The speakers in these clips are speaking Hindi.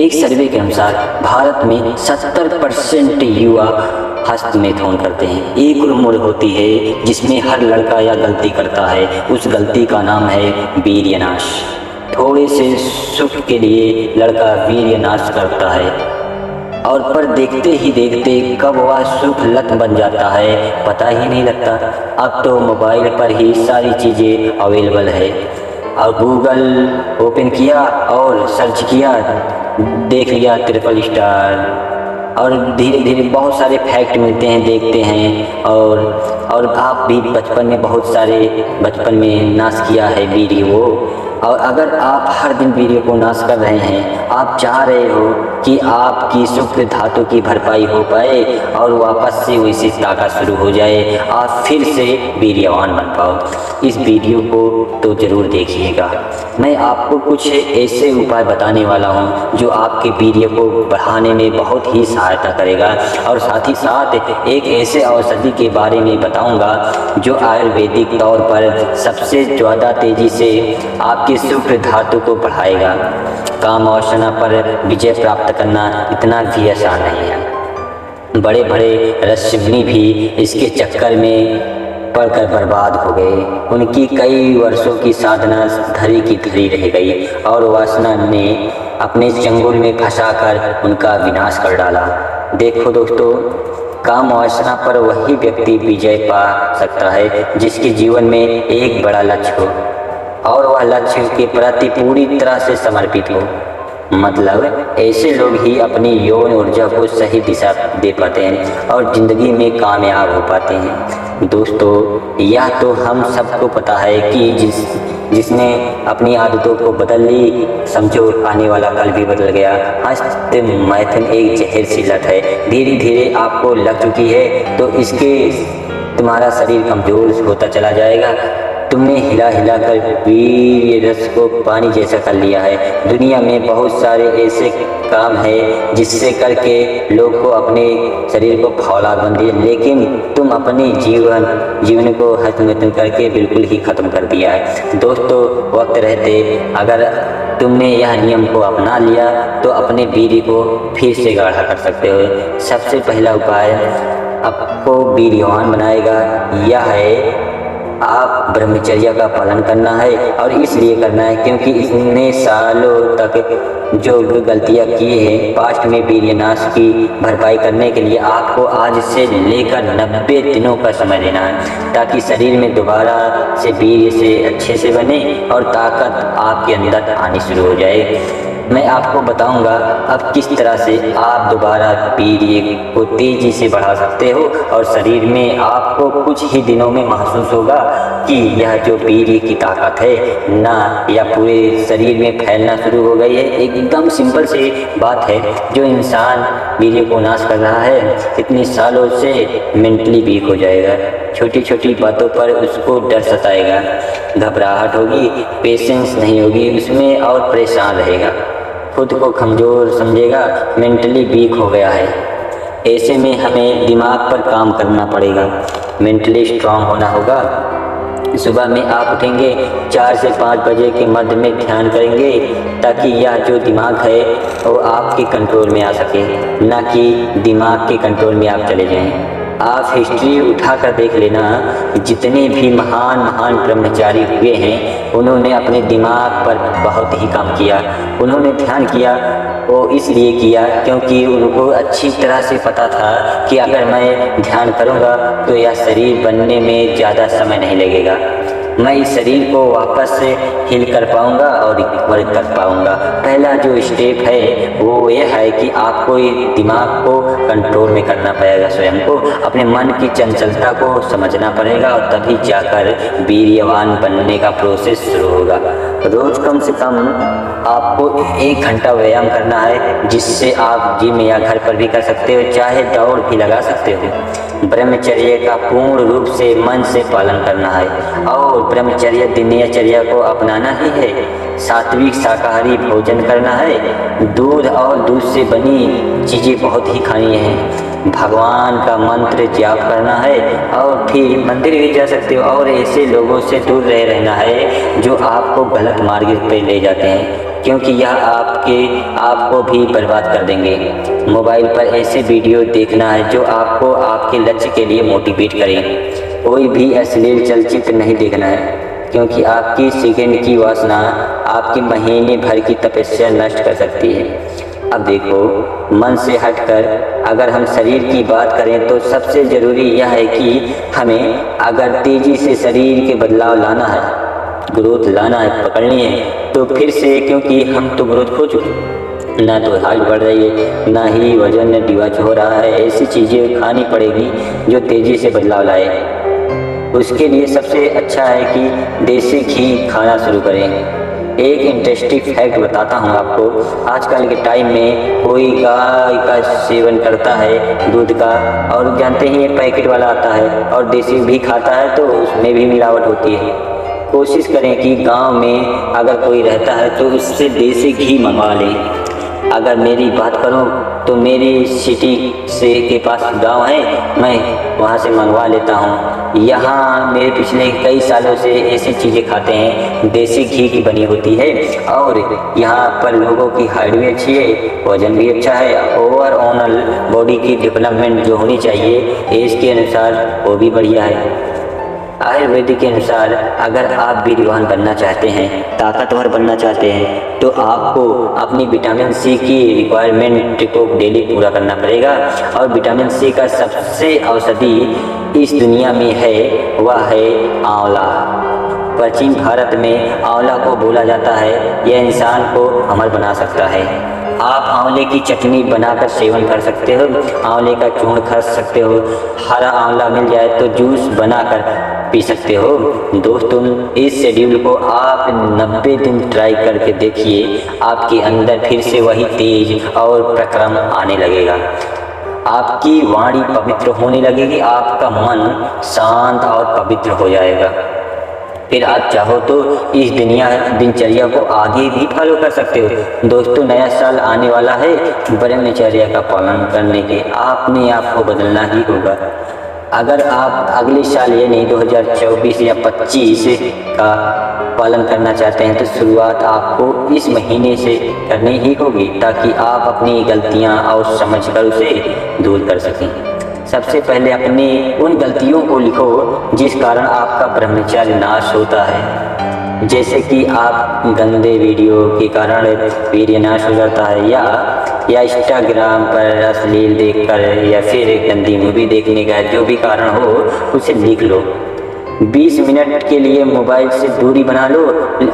एक सर्वे के अनुसार भारत में 70% युवा हस्तमैथुन करते हैं। एक उम्र होती है जिसमें हर लड़का या गलती करता है, उस गलती का नाम है वीर्यनाश। थोड़े से सुख के लिए लड़का वीर्यनाश करता है और पर देखते ही देखते कब वह सुख लत बन जाता है पता ही नहीं लगता। अब तो मोबाइल पर ही सारी चीज़ें अवेलेबल है और गूगल ओपन किया और सर्च किया, देख लिया ट्रिपल स्टार, और धीरे धीरे बहुत सारे फैक्ट मिलते हैं, देखते हैं। और आप भी बचपन में बहुत सारे बचपन में नाश किया है वीडियो, और अगर आप हर दिन वीडियो को नाश कर रहे हैं, आप चाह रहे हो कि आपकी शुक्र धातु की भरपाई हो पाए और वापस से वैसी ताकत शुरू हो जाए, आप फिर से वीर्यवान बन पाओ, इस वीडियो को तो ज़रूर देखिएगा। मैं आपको कुछ ऐसे उपाय बताने वाला हूं जो आपके वीर्य को बढ़ाने में बहुत ही सहायता करेगा, और साथ ही साथ एक ऐसे औषधि के बारे में बताऊंगा जो आयुर्वेदिक तौर पर सबसे ज़्यादा तेज़ी से आपके शुक्र धातु को बढ़ाएगा। कामवासना पर विजय प्राप्त करना इतना भी आसान नहीं है। बड़े बड़े ऋषि भी इसके चक्कर में पड़कर बर्बाद हो गए। उनकी कई वर्षों की साधना धरी की धरी रह गई और वासना ने अपने चंगुल में फंसाकर उनका विनाश कर डाला। देखो दोस्तों, काम वासना पर वही व्यक्ति विजय पा सकता है जिसके जीवन में एक बड़ा लक्ष्य हो और वह लक्ष्य के प्रति पूरी तरह से समर्पित हो। मतलब ऐसे लोग ही अपनी यौन ऊर्जा को सही दिशा दे पाते हैं और ज़िंदगी में कामयाब हो पाते हैं। दोस्तों, यह तो हम सबको पता है कि जिसने अपनी आदतों को बदल ली, समझो आने वाला कल भी बदल गया। हस्तमैथुन एक जहर सी लत है, धीरे धीरे आपको लग चुकी है तो इसके तुम्हारा शरीर कमज़ोर होता चला जाएगा। तुमने हिला हिला कर वीर्य रस को पानी जैसा कर लिया है। दुनिया में बहुत सारे ऐसे काम है जिससे करके लोग को अपने शरीर को फौलाद बन दिया, लेकिन तुम अपने जीवन को हस्तमैथुन करके बिल्कुल ही ख़त्म कर दिया है। दोस्तों, वक्त रहते अगर तुमने यह नियम को अपना लिया तो अपने वीर्य को फिर से गाढ़ा कर सकते हो। सबसे पहला उपाय आपको वीर्यवान बनाएगा यह है, आप ब्रह्मचर्य का पालन करना है, और इसलिए करना है क्योंकि इतने सालों तक जो गलतियां की हैं पास्ट में वीर्यनाश की भरपाई करने के लिए आपको आज से लेकर 90 दिनों का समय देना है, ताकि शरीर में दोबारा से वीर्य से अच्छे से बने और ताकत आपके अंदर आनी शुरू हो जाए। मैं आपको बताऊंगा अब किस तरह से आप दोबारा वीर्य को तेज़ी से बढ़ा सकते हो, और शरीर में आपको कुछ ही दिनों में महसूस होगा कि यह जो वीर्य की ताकत है ना, या पूरे शरीर में फैलना शुरू हो गई है। एकदम सिंपल सी बात है, जो इंसान वीर्य को नाश कर रहा है इतने सालों से मेंटली वीक हो जाएगा। छोटी छोटी बातों पर उसको डर सताएगा, घबराहट होगी, पेशेंस नहीं होगी उसमें, और परेशान रहेगा, खुद को कमज़ोर समझेगा, मेंटली वीक हो गया है। ऐसे में हमें दिमाग पर काम करना पड़ेगा, मेंटली स्ट्रांग होना होगा। सुबह में आप उठेंगे 4 से 5 बजे के मध्य में ध्यान करेंगे, ताकि यह जो दिमाग है वो आपके कंट्रोल में आ सके, ना कि दिमाग के कंट्रोल में आप चले जाएं। आप हिस्ट्री उठाकर देख लेना, जितने भी महान महान ब्रह्मचारी हुए हैं उन्होंने अपने दिमाग पर बहुत ही काम किया। उन्होंने ध्यान किया, वो इसलिए किया क्योंकि उनको अच्छी तरह से पता था कि अगर मैं ध्यान करूँगा तो यह शरीर बनने में ज़्यादा समय नहीं लगेगा, मैं इस शरीर को वापस से हील कर पाऊँगा और रिकवर कर पाऊँगा। पहला जो स्टेप है वो यह है कि आपको दिमाग को कंट्रोल में करना पड़ेगा, स्वयं को, अपने मन की चंचलता को समझना पड़ेगा, और तभी जाकर वीर्यवान बनने का प्रोसेस शुरू होगा। रोज़ कम से कम आपको 1 घंटा व्यायाम करना है, जिससे आप जिम या घर पर भी कर सकते हो, चाहे दौड़ भी लगा सकते हो। ब्रह्मचर्य का पूर्ण रूप से मन से पालन करना है, और ब्रह्मचर्य दिनचर्या को अपनाना ही है। सात्विक शाकाहारी भोजन करना है, दूध और दूध से बनी चीज़ें बहुत ही खानी हैं। भगवान का मंत्र जाप करना है और फिर मंदिर भी जा सकते हो, और ऐसे लोगों से दूर रहना है जो आपको गलत मार्ग पे ले जाते हैं, क्योंकि यह आपको भी बर्बाद कर देंगे। मोबाइल पर ऐसे वीडियो देखना है जो आपको आपके लक्ष्य के लिए मोटिवेट करें। कोई भी अश्लील चलचित्र नहीं देखना है, क्योंकि आपकी सेकंड की वासना आपकी महीने भर की तपस्या नष्ट कर सकती है। अब देखो, मन से हटकर अगर हम शरीर की बात करें तो सबसे ज़रूरी यह है कि हमें अगर तेज़ी से शरीर के बदलाव लाना है, ग्रोथ लाना है, पकड़नी है, तो फिर से, क्योंकि हम तो ग्रोथ हो चुके, ना तो हाइट बढ़ रही है, ना ही वजन डिवाच हो रहा है। ऐसी चीज़ें खानी पड़ेगी जो तेज़ी से बदलाव लाए। उसके लिए सबसे अच्छा है कि देसी घी खाना शुरू करें। एक इंटरेस्टिंग फैक्ट बताता हूँ आपको, आजकल के टाइम में कोई गाय का सेवन करता है, दूध का, और जानते ही ये पैकेट वाला आता है, और देसी भी खाता है तो उसमें भी मिलावट होती है। कोशिश करें कि गांव में अगर कोई रहता है तो उससे देसी घी मंगवा लें। अगर मेरी बात करूं तो मेरी सिटी से के पास गांव है, मैं वहां से मंगवा लेता हूं। यहाँ मेरे पिछले कई सालों से ऐसी चीज़ें खाते हैं, देसी घी की बनी होती है, और यहाँ पर लोगों की हाइट भी अच्छी है, वजन भी अच्छा है, ओवरऑल बॉडी की डेवलपमेंट जो होनी चाहिए एज के अनुसार वो भी बढ़िया है। आयुर्वेदिक के अनुसार अगर आप वीर्यवान बनना चाहते हैं, ताकतवर बनना चाहते हैं, तो आपको अपनी विटामिन सी की रिक्वायरमेंट को डेली पूरा करना पड़ेगा। और विटामिन सी का सबसे औषधि इस दुनिया में है, वह है आंवला। प्राचीन भारत में आंवला को बोला जाता है, यह इंसान को अमर बना सकता है। आप आंवले की चटनी बनाकर सेवन कर सकते हो, आंवले का चूर्ण खा सकते हो, हरा आंवला मिल जाए तो जूस बनाकर पी सकते हो। दोस्तों, इस शेड्यूल को आप 90 दिन ट्राई करके देखिए, आपके अंदर फिर से वही तेज और प्रक्रम आने लगेगा। आपकी वाणी पवित्र होने लगेगी, आपका मन शांत और पवित्र हो जाएगा। फिर आप चाहो तो इस दिनचर्या को आगे भी फॉलो कर सकते हो। दोस्तों, नया साल आने वाला है, ब्रह्मचर्या का पालन करने के आपने आपको बदलना ही होगा। अगर आप अगले साल यानी 2024 या 25 का पालन करना चाहते हैं तो शुरुआत आपको इस महीने से करनी ही होगी, ताकि आप अपनी गलतियां और समझकर उसे दूर कर सकें। सबसे पहले अपनी उन गलतियों को लिखो जिस कारण आपका ब्रह्मचर्य नाश होता है, जैसे कि आप गंदे वीडियो के कारण वीर्य नाश हो जाता है, या इंस्टाग्राम पर अश्लील देखकर, या फिर गंदी मूवी देखने का जो भी कारण हो उसे लिख लो। 20 मिनट के लिए मोबाइल से दूरी बना लो,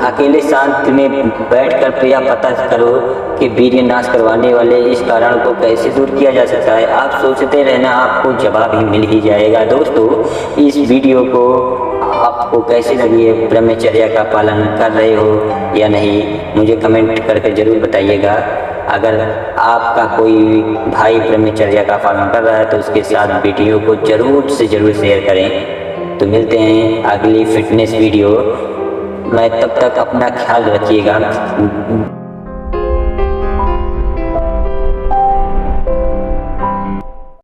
अकेले शांत में बैठकर या पता करो कि वीर्य नाश करवाने वाले इस कारण को कैसे दूर किया जा सकता है। आप सोचते रहना, आपको जवाब ही मिल ही जाएगा। दोस्तों, इस वीडियो को आपको कैसी लगी है, ब्रह्मचर्या का पालन कर रहे हो या नहीं, मुझे कमेंट करके ज़रूर बताइएगा। अगर आपका कोई भाई ब्रह्मचर्या का पालन कर रहा है तो उसके साथ वीडियो को ज़रूर से ज़रूर शेयर करें। तो मिलते हैं अगली फिटनेस वीडियो में, तब तक अपना ख्याल रखिएगा।